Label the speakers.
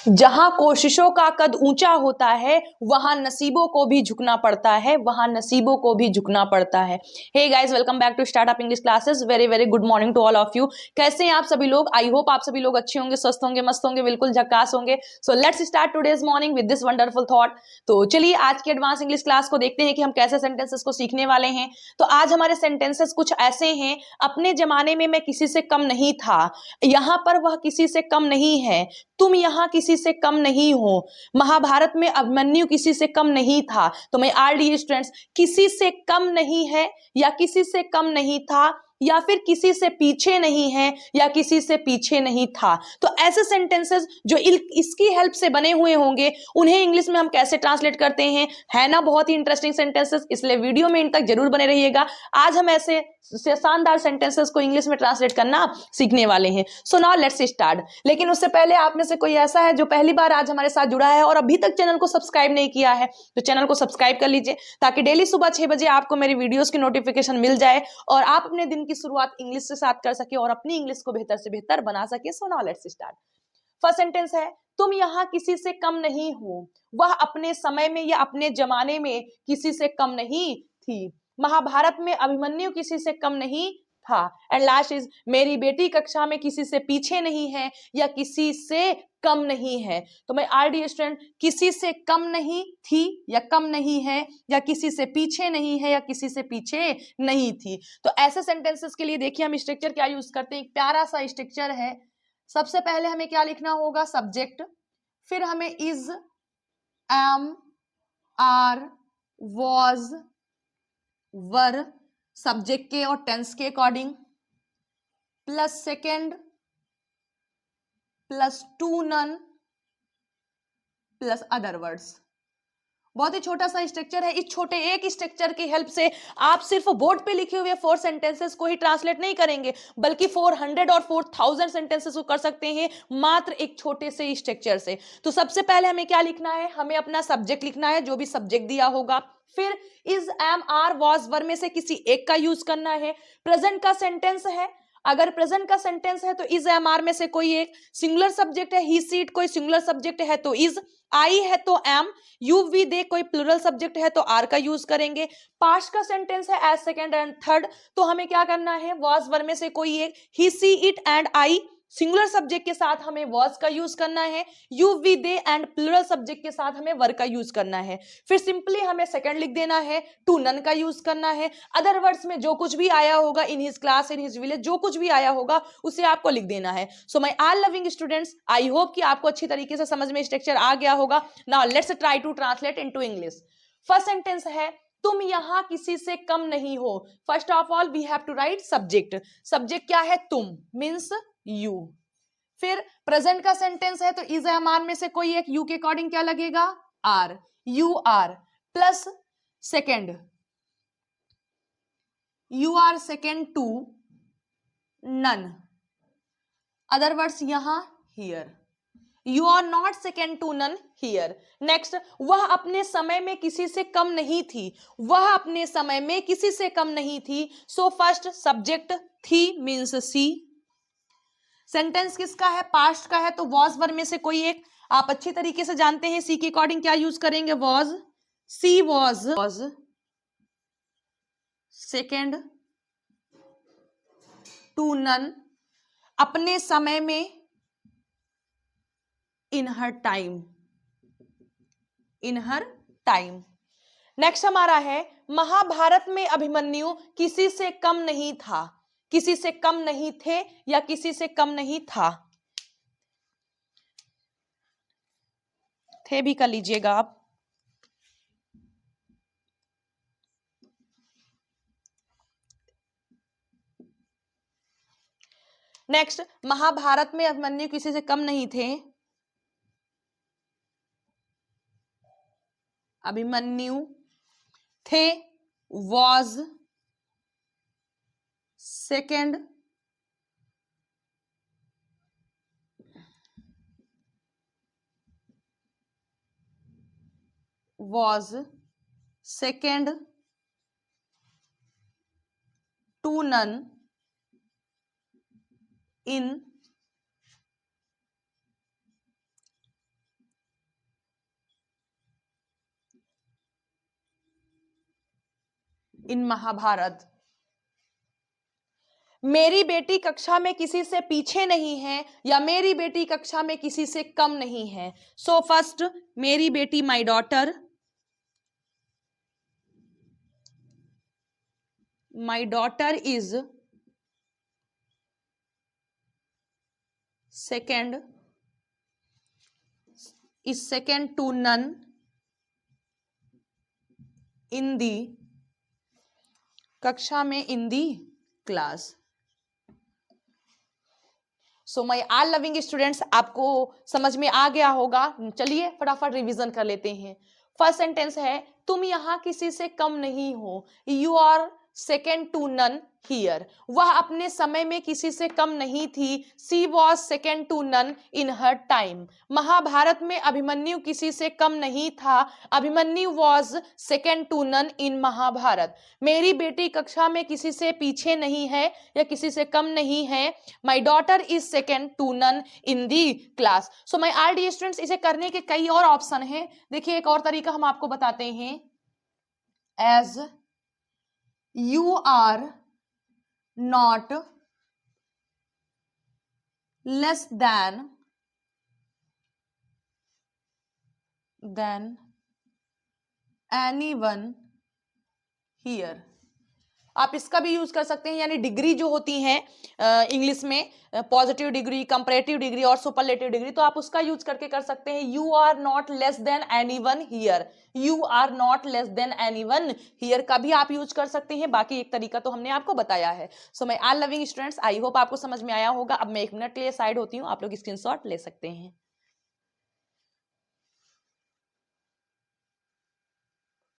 Speaker 1: जहां कोशिशों का कद ऊंचा होता है वहां नसीबों को भी झुकना पड़ता है, वहां नसीबों को भी झुकना पड़ता है। Hey guys, welcome back to startup English classes. Very very good morning to all of you. कैसे हैं आप सभी लोग? आई होप आप सभी लोग अच्छे होंगे, स्वस्थ होंगे, मस्त होंगे, बिल्कुल झकास होंगे। So let's start today's morning with this wonderful thought. तो चलिए आज की एडवांस इंग्लिश क्लास को देखते हैं कि हम कैसे सेंटेंसेस को सीखने वाले हैं। तो आज हमारे सेंटेंसेस कुछ ऐसे हैं। अपने जमाने में मैं किसी से कम नहीं था, यहां पर वह किसी से कम नहीं है, तुम यहां किसी से कम नहीं हो, महाभारत में अभिमन्यु किसी से कम नहीं था। तो मैं आर डी स्टूडेंट्स, किसी से कम नहीं है या किसी से कम नहीं था या फिर किसी से पीछे नहीं है या किसी से पीछे नहीं था। तो ऐसे सेंटेंसेस जो इसकी हेल्प से बने हुए होंगे उन्हें इंग्लिश में हम कैसे ट्रांसलेट करते हैं, है ना बहुत ही इंटरेस्टिंग सेंटेंसेस, इसलिए वीडियो में इन तक जरूर बने रहिएगा। आज हम ऐसे शानदार सेंटेंसेस को इंग्लिश में ट्रांसलेट करना सीखने वाले हैं। So now let's start. लेकिन उससे पहले आप में से कोई ऐसा है जो पहली बार आज हमारे साथ जुड़ा है और अभी तक चैनल को सब्सक्राइब नहीं किया है, तो चैनल को सब्सक्राइब कर लीजिए ताकि डेली सुबह 6 बजे आपको मेरी वीडियोस की नोटिफिकेशन मिल जाए और आप अपने दिन की शुरुआत इंग्लिश के साथ कर सके और अपनी इंग्लिश को बेहतर से बेहतर बना सके। So now let's start. First sentence है, तुम यहां किसी से कम नहीं हो, वह अपने समय में या अपने जमाने में किसी से कम नहीं थी, महाभारत में अभिमन्यु किसी से कम नहीं था। एंड लास्ट इज, मेरी बेटी कक्षा में किसी से पीछे नहीं है या किसी से कम नहीं है। तो मैं आर डी स्टूडेंट, किसी से कम नहीं थी या कम नहीं है या किसी से पीछे नहीं है या किसी से पीछे नहीं थी। तो ऐसे सेंटेंसेस के लिए देखिए हम स्ट्रक्चर क्या यूज करते हैं। एक प्यारा सा स्ट्रक्चर है। सबसे पहले हमें क्या लिखना होगा? सब्जेक्ट, फिर हमें is, am, are, was, were, subject के और टेंस के according, plus second, plus to none, plus other words. बहुत ही छोटा सा स्ट्रक्चर है। इस छोटे एक स्ट्रक्चर की हेल्प से आप सिर्फ बोर्ड पे लिखे हुए 4 सेंटेंसेस को ही ट्रांसलेट नहीं करेंगे बल्कि 400 और 4000 सेंटेंसेस को कर सकते हैं मात्र एक छोटे से स्ट्रक्चर से। तो सबसे पहले हमें क्या लिखना है? हमें अपना सब्जेक्ट लिखना है, जो भी सब्जेक्ट दिया होगा। फिर इज, एम, आर, वॉज, वर में से किसी एक का यूज करना है। प्रेजेंट का सेंटेंस है, अगर प्रेजेंट का सेंटेंस है तो इज, एम, आर में से कोई एक। सिंगुलर सब्जेक्ट है, ही, सी, इट कोई सिंगुलर सब्जेक्ट है तो इज, आई है तो एम, यू, वी, दे कोई प्लूरल सब्जेक्ट है तो आर का यूज करेंगे। पास्ट का सेंटेंस है एज, सेकेंड एंड थर्ड, तो हमें क्या करना है? वॉज, वर में से कोई एक। He, she, it and I singular subject के साथ हमें वॉज का यूज करना है। You, we, they and plural subject के साथ हमें वर का यूज करना है। फिर सिंपली हमें सेकंड लिख देना है, टू नन का यूज करना है। अदर वर्ड्स में जो कुछ भी आया होगा, in his class, in his village, जो कुछ भी आया होगा उसे आपको लिख देना है। So my all loving students, I hope कि आपको अच्छी तरीके से समझ में स्ट्रक्चर आ गया होगा। Now let's try to translate into English. First sentence है, तुम यहां किसी से कम नहीं हो। First of all we have to write subject. Subject क्या है? तुम, मीन्स यू। फिर प्रेजेंट का सेंटेंस है तो इज, एम, आर में से कोई एक। यू के अकॉर्डिंग क्या लगेगा? Are, you are, plus second, you are second to none, other words यहां here, you are not second to none here. Next, वह अपने समय में किसी से कम नहीं थी, वह अपने समय में किसी से कम नहीं थी। सो फर्स्ट सब्जेक्ट थी मीन्स सी। सेंटेंस किसका है? पास्ट का है तो वॉज, वर में से कोई एक। आप अच्छी तरीके से जानते हैं सी के अकॉर्डिंग क्या यूज करेंगे? Was, see was second to none, अपने समय में, in her time, in her time. Next हमारा है, महाभारत में अभिमन्यु किसी से कम नहीं था, किसी से कम नहीं थे या किसी से कम नहीं था। थे भी कर लीजिएगा आप। नेक्स्ट, महाभारत में अभिमन्यु किसी से कम नहीं थे, अभिमन्यु थे, was second, was second to none in in Mahabharat. मेरी बेटी कक्षा में किसी से पीछे नहीं है या मेरी बेटी कक्षा में किसी से कम नहीं है। सो फर्स्ट, मेरी बेटी my daughter, my daughter is second to none in the कक्षा में in the class। So my all loving students, आपको समझ में आ गया होगा। चलिए फटाफट रिवीजन कर लेते हैं। फर्स्ट सेंटेंस है, तुम यहां किसी से कम नहीं हो। You are second to none here. वह अपने समय में किसी से कम नहीं थी। She was second to none in her time. Mahabharat में अभिमन्यु किसी से कम नहीं था। Abhimanyu was second to none in Mahabharat. मेरी बेटी कक्षा में किसी से पीछे नहीं है या किसी से कम नहीं है। My daughter is second to none in the class. So my आर डी स्टूडेंट्स, इसे करने के कई और ऑप्शन हैं। देखिए एक और तरीका हम आपको बताते हैं। As you are not less than anyone here। आप इसका भी यूज कर सकते हैं, यानी डिग्री जो होती है इंग्लिश में, पॉजिटिव डिग्री, कंपैरेटिव डिग्री और सुपरलेटिव डिग्री, तो आप उसका यूज करके कर सकते हैं। You are not less than anyone here. You are not less than anyone here का भी आप यूज कर सकते हैं। बाकी एक तरीका तो हमने आपको बताया है। So my all loving students, I hope आपको समझ में आया होगा। अब मैं 1 मिनट के लिए साइड होती हूँ, आप लोग स्क्रीनशॉट ले सकते हैं।